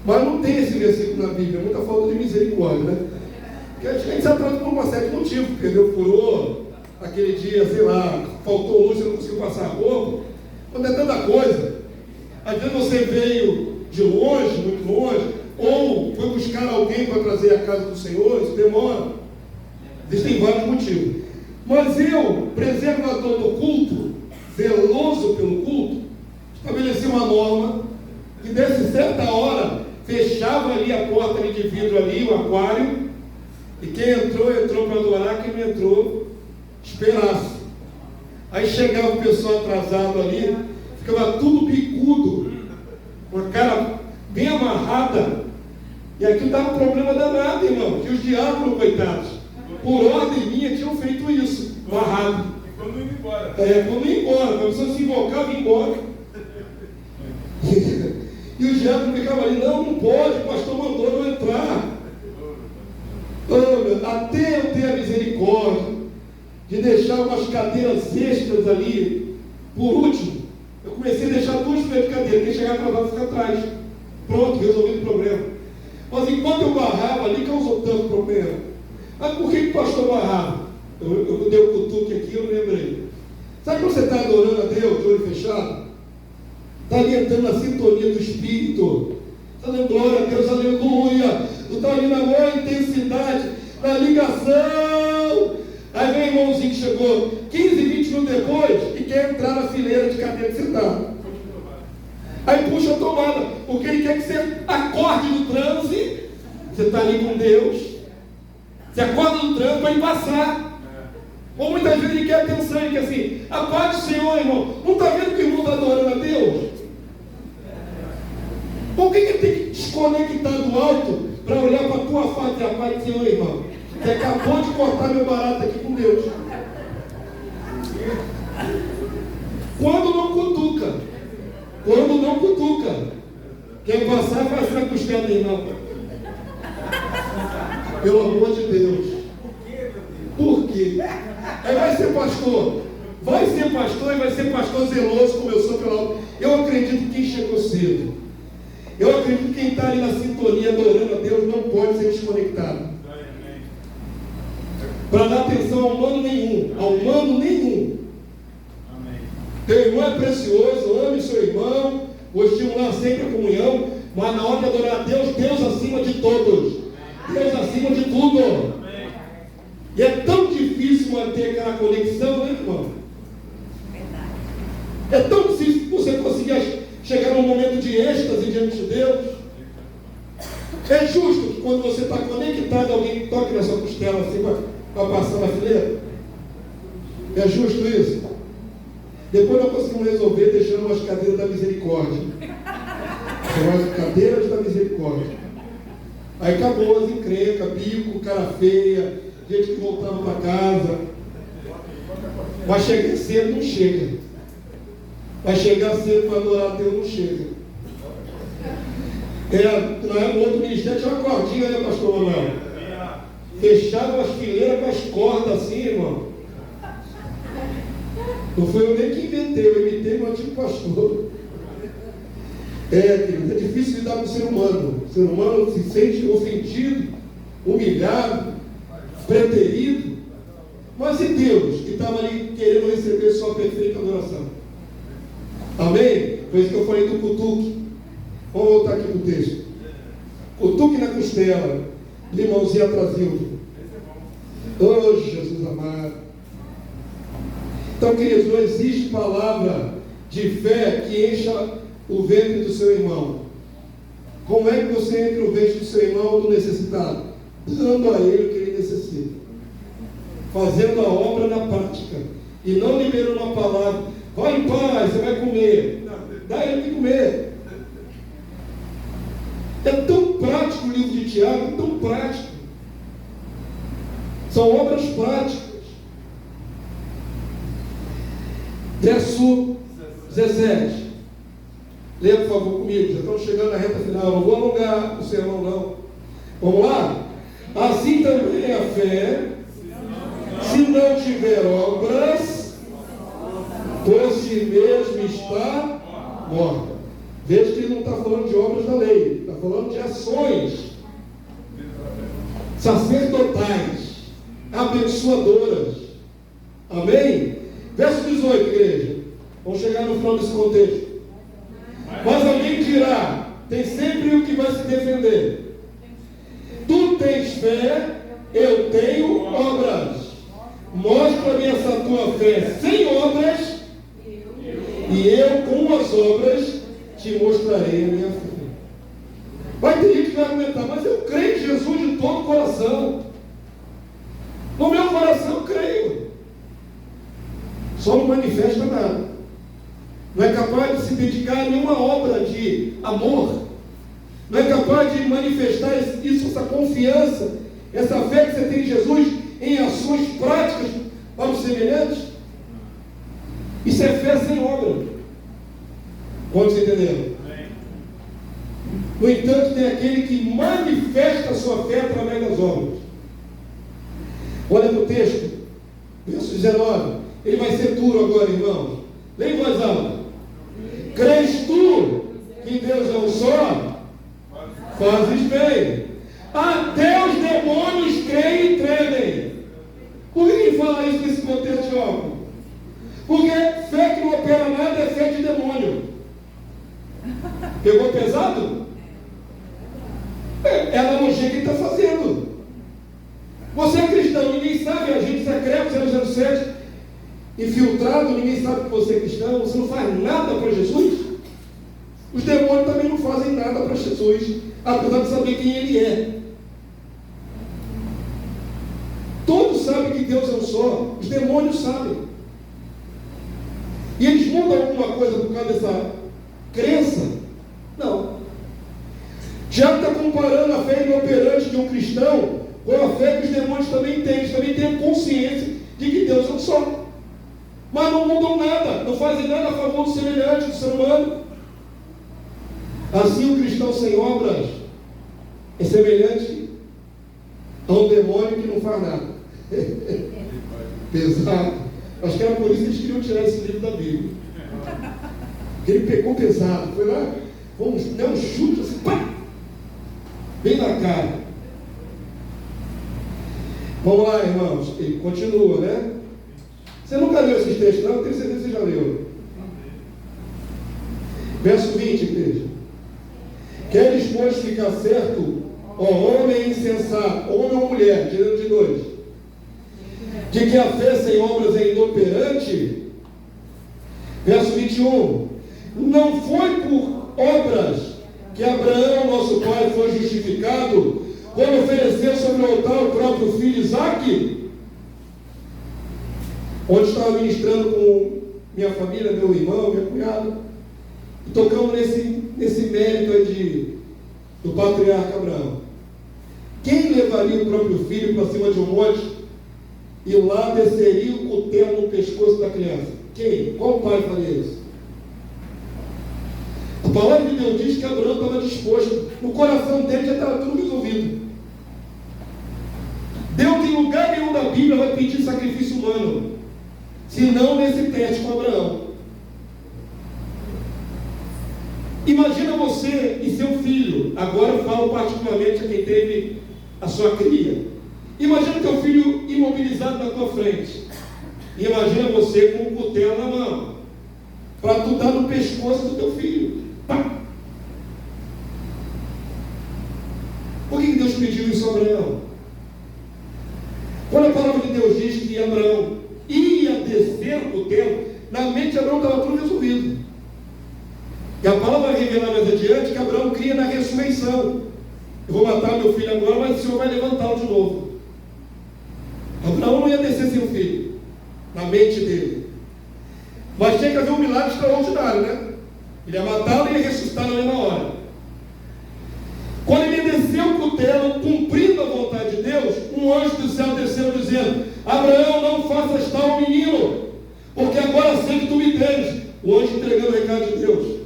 Mas não tem esse versículo na Bíblia, muita falta de misericórdia, né? Porque a gente se atrasa por uma série de motivos, perdeu furor, aquele dia, sei lá, faltou luz, você não conseguiu passar a roupa. Quando é tanta coisa, às vezes você veio de longe, muito longe, ou foi buscar alguém para trazer a casa do Senhor, isso demora. Existem vários motivos. Mas eu, preservador do culto, zeloso pelo culto, estabeleci uma norma que desse certa hora fechava ali a porta ali de vidro ali, o aquário, e quem entrou para adorar, quem não entrou, esperasse. Aí chegava o pessoal atrasado ali, ficava tudo bicudo, com a cara bem amarrada, e aquilo dava um problema danado, irmão, que os diabos, coitados, por ordem minha, tinham feito isso, barrado. E quando ia embora? Quando ia embora, a pessoa se invocava e ia embora. E o diabo ficava ali: não pode, o pastor mandou não entrar. Até eu ter a misericórdia de deixar umas cadeiras extras ali, por último, eu comecei a deixar duas cadeiras, quem chegar atrasado fica atrás. Pronto, resolvido o problema. Mas enquanto eu barrava ali, causou tanto problema. Mas por que o pastor barrava? Eu dei um cutuque aqui, eu lembrei. Sabe quando você está adorando a Deus, de olho fechado? Está ali entrando na sintonia do Espírito. Está dando glória a Deus, aleluia. Tu está ali na maior intensidade, na ligação. Aí vem o irmãozinho que chegou 15, 20 minutos depois e quer entrar na fileira de cadeira que você está. Aí puxa a tomada, porque ele quer que você acorde do transe. Você está ali com Deus. Você acorda do transe para ir passar. Ou muitas vezes ele quer atenção, ele quer assim: a paz do Senhor, irmão. Não está vendo que o irmão está adorando a Deus? Por que ele tem que desconectar do alto para olhar para a tua face e a paz do Senhor, irmão? Você acabou de cortar meu barato aqui com Deus. Quando não cutuca. Quando não cutuca. Quer passar, vai ser a costela, irmão. Pelo amor de Deus. Por quê? Aí vai ser pastor. Vai ser pastor e vai ser pastor zeloso, como eu sou pela obra. Eu acredito que quem chegou cedo, eu acredito que quem está ali na sintonia adorando a Deus não pode ser desconectado. Para dar atenção ao humano nenhum. Ao humano nenhum. Amém. Teu irmão é precioso, ame seu irmão, vou estimular sempre a comunhão, mas na hora de adorar a Deus, Deus acima de todos. Deus acima de tudo. Amém. E é tão difícil manter aquela conexão, né, irmão? É tão difícil você conseguir chegar num momento de êxtase diante de Deus. É justo que quando você está conectado, alguém toque na sua costela assim para passar na fileira? É justo isso? Depois nós conseguimos resolver deixando umas cadeiras da misericórdia. Umas cadeiras da misericórdia. Aí acabou as encrencas, bico, cara feia, gente que voltava para casa. Vai chegar cedo, não chega. Vai chegar cedo para adorar a Deus, não chega. No outro ministério tinha uma cordinha, né, pastor Manuel? Fechavam as fileiras com as cordas assim, irmão. Não foi eu nem que inventei, eu imitei meu antigo pastor. Querido, é difícil lidar com o ser humano. O ser humano se sente ofendido, humilhado, preterido. Mas e Deus, que estava ali querendo receber sua perfeita adoração? Amém? Foi isso que eu falei do cutuque. Vamos voltar aqui para o texto. Cutuque na costela, limãozinho atrasildo. Oh, Jesus amado. Então, queridos, não existe palavra de fé que encha o ventre do seu irmão. Como é que você entra o ventre do seu irmão do necessitado? Dando a ele o que ele necessita. Fazendo a obra na prática. E não liberando uma palavra. Vai em paz, você vai comer. Dá ele o que comer. É tão prático o livro de Tiago, tão prático. São obras práticas. Verso 17. Leia, por favor, comigo. Já estamos chegando na reta final. Não vou alongar o sermão, não. Vamos lá? Assim também a fé, se não tiver obras, por si mesmo está morta. Veja que ele não está falando de obras da lei, está falando de ações sacerdotais, abençoadoras. Amém? Verso 18, igreja. Vamos chegar no final desse contexto. Mas alguém dirá, tem sempre o que vai se defender. Tu tens fé, eu tenho obras. Mostra-me essa tua fé sem obras, e eu com as obras te mostrarei a minha fé. Vai ter gente que vai argumentar, mas eu creio em Jesus de todo o coração. No meu coração eu creio. Só não manifesta nada. Não é capaz de se dedicar a nenhuma obra de amor. Não é capaz de manifestar isso, essa confiança, essa fé que você tem em Jesus em ações práticas para os semelhantes. Isso é fé sem obra. Quantos entenderam? No entanto, tem aquele que manifesta a sua fé através das obras. Olha para o texto, verso 19. Ele vai ser duro agora, irmãos. Leia em voz alta. Crês tu que Deus é um só? Fazes bem. Até os demônios creem e tremem. Por que ele fala isso nesse contexto de obra? Porque fé que não opera nada é fé de demônio. Pegou pesado? É a analogia que ele está fazendo. Você é cristão, ninguém sabe, a gente secreto 007, infiltrado, ninguém sabe que você é cristão, você não faz nada para Jesus. Os demônios também não fazem nada para Jesus, apesar de saber quem Ele é. Todos sabem que Deus é um só, os demônios sabem. E eles mudam alguma coisa por causa dessa crença? Não. Tiago está comparando a fé inoperante de um cristão com a fé que os demônios também têm. Eles também têm consciência de que Deus é um só. Mas não mudam nada, não fazem nada a favor do semelhante, do ser humano. Assim, o cristão sem obras é semelhante a um demônio que não faz nada. Pesado. Acho que era por isso que eles queriam tirar esse livro da Bíblia. Porque ele pegou pesado. Foi lá, vamos dar um chute assim, pá! Bem na cara. Vamos lá, irmãos. Ele continua, né? Você nunca leu esses textos, não? Eu tenho certeza que você já leu. Verso 20, igreja. Queres, pois, ficar certo, ó homem insensato, homem ou mulher, tirando de dois, de que a fé sem obras é inoperante? Verso 21. Não foi por obras que Abraão, nosso pai, foi justificado quando ofereceu sobre o altar o próprio filho Isaque? Onde estava ministrando com minha família, meu irmão, minha cunhada, e tocamos nesse mérito aí do patriarca Abraão. Quem levaria o próprio filho para cima de um monte e lá desceria o cutelo no pescoço da criança? Quem? Qual pai faria isso? A palavra de Deus diz que Abraão estava disposto, no coração dele já estava tudo resolvido. Deus, em lugar nenhum da Bíblia, vai pedir sacrifício humano, senão nesse teste com Abraão. Imagina você e seu filho, agora eu falo particularmente a quem teve a sua cria. Imagina teu filho imobilizado na tua frente. E imagina você com um cutelo na mão, para tu dar no pescoço do teu filho. Pá! Por que Deus pediu isso a Abraão? Quando a palavra de Deus diz que Abraão ia descer o cutelo, na mente de Abraão estava tudo resolvido. E a palavra vai revelar mais adiante que Abraão cria na ressurreição. Eu vou matar meu filho agora, mas o Senhor vai levantá-lo de novo. Abraão não ia descer sem o filho, na mente dele. Mas tinha que haver um milagre extraordinário, né? Ele ia matá-lo e ia ressuscitar na mesma hora. Quando ele desceu o cutelo, cumprindo a vontade de Deus, um anjo do céu desceu dizendo: Abraão, não faças tal ao menino, porque agora sei que tu me tens. O anjo entregando o recado de Deus.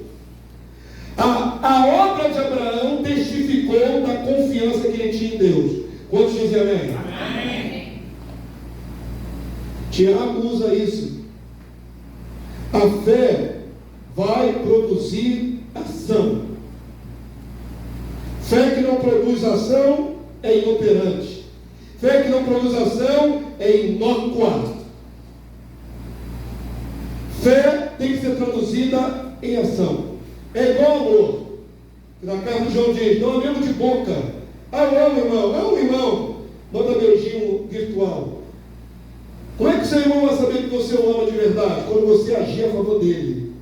A obra de Abraão testificou da confiança que ele tinha em Deus. Quantos dizem amém? Amém. Tiago usa isso. A fé vai produzir ação. Fé que não produz ação é inoperante. Fé que não produz ação é inócua. Fé tem que ser traduzida em ação. É igual amor. Na carta de João diz, não é mesmo de boca. Eu amo irmão. Manda beijinho virtual. Como é que seu irmão vai saber que você o ama de verdade? Quando você agir a favor dele.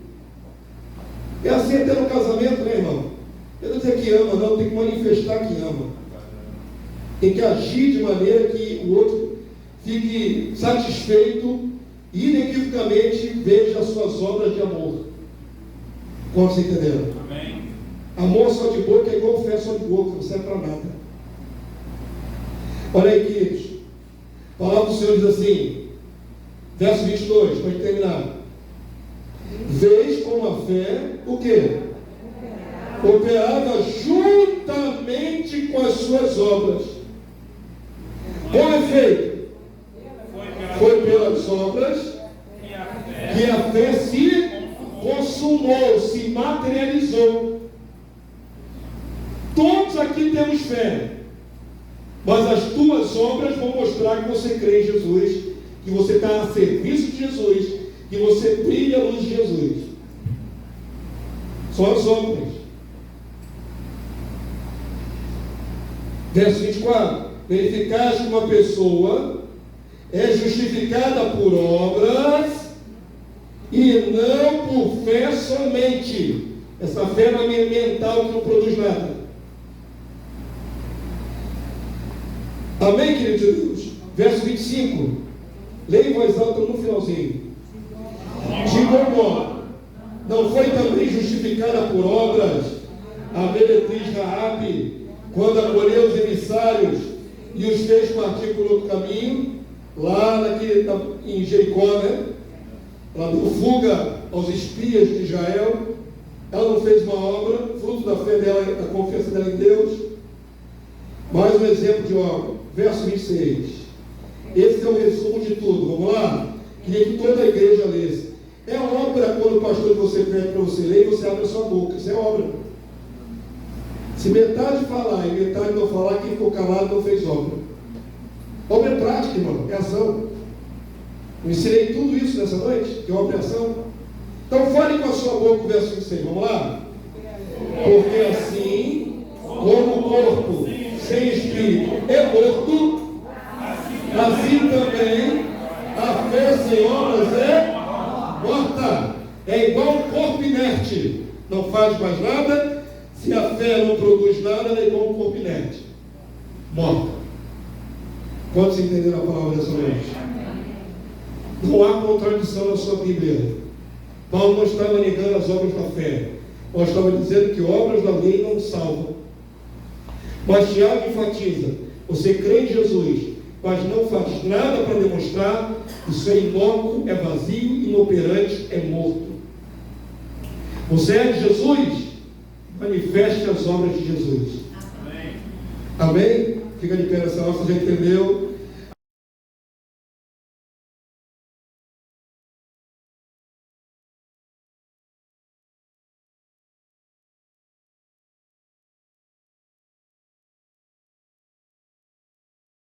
É assim até no casamento, né, irmão? Eu não dizer que ama, não, tem que manifestar que ama. Tem que agir de maneira que o outro fique satisfeito e inequivocamente veja as suas obras de amor. Como você entendeu? Amém. Amor só de boca é igual fé só de boca, não serve para nada. Olha aí, queridos. A palavra do Senhor diz assim, verso 22, para terminar. Vês como a fé, o quê? Operava juntamente com as suas obras. Com efeito, foi pelas obras que a fé se consumou, se materializou. Todos aqui temos fé, mas as tuas obras vão mostrar que você crê em Jesus, que você está a serviço de Jesus, que você brilha a luz de Jesus. São as obras. Verso 24. Verificaste que uma pessoa é justificada por obras e não por fé somente. Essa fé não é mental que não produz nada. Amém, querido Deus? Verso 25. Leia em voz alta no finalzinho. De igual modo, não foi também justificada por obras a meretriz Raabe, quando acolheu os emissários e os fez partir por outro caminho, lá em Jericó, né? Ela deu fuga aos espias de Israel. Ela não fez uma obra, fruto da fé dela, da confiança dela em Deus. Mais um exemplo de obra. Verso 26. Esse é o resumo de tudo. Vamos lá? Queria que toda a igreja lesse. É obra quando o pastor de você pede para você ler e você abre a sua boca. Isso é obra. Se metade falar e metade não falar, quem ficou calado não fez obra. Obra é prática, irmão. É ação. Eu ensinei tudo isso nessa noite, que é obra é ação. Então fale com a sua boca o verso 26. Vamos lá? Porque assim, como o corpo sem espírito é morto, assim também a fé sem obras é morta. É igual um corpo inerte, não faz mais nada. Se a fé não produz nada, ela é igual um corpo inerte, morta. Quantos entenderam a palavra dessa noite? Não há contradição na sua Bíblia. Paulo não estava negando as obras da fé. Paulo estava dizendo que obras da lei não salvam. Mas Tiago enfatiza: você crê em Jesus, mas não faz nada para demonstrar, isso é inócuo, é vazio, inoperante, é morto. Você é de Jesus? Manifeste as obras de Jesus. Amém? Amém? Fica de pé nessa hora, você já entendeu